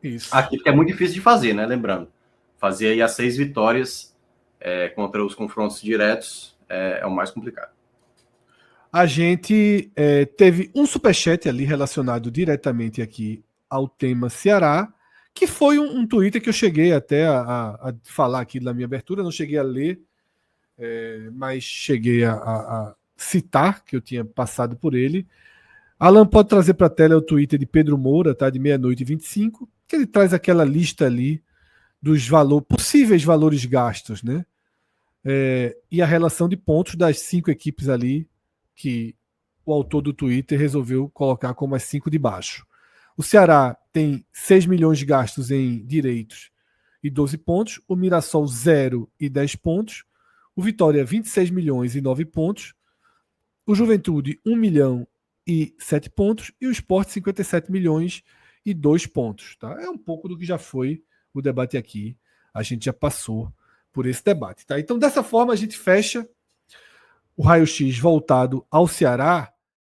isso. Aquilo que é muito difícil de fazer, né? Lembrando, fazer aí as 6 vitórias contra os confrontos diretos é o mais complicado. A gente teve um superchat ali relacionado diretamente aqui ao tema Ceará, que foi um Twitter que eu cheguei até a falar aqui na minha abertura, não cheguei a ler, mas cheguei a citar, que eu tinha passado por ele. Alan pode trazer para a tela o Twitter de Pedro Moura, tá, de 00:25, que ele traz aquela lista ali dos possíveis valores gastos, né? E a relação de pontos das 5 equipes ali que o autor do Twitter resolveu colocar como as 5 de baixo. O Ceará tem 6 milhões de gastos em direitos e 12 pontos, o Mirassol 0 e 10 pontos, o Vitória 26 milhões e 9 pontos, o Juventude 1 milhão e 7 pontos e o Sport 57 milhões e 2 pontos. Tá? É um pouco do que já foi o debate aqui. A gente já passou por esse debate. Tá? Então, dessa forma, a gente fecha o raio-x voltado ao Ceará.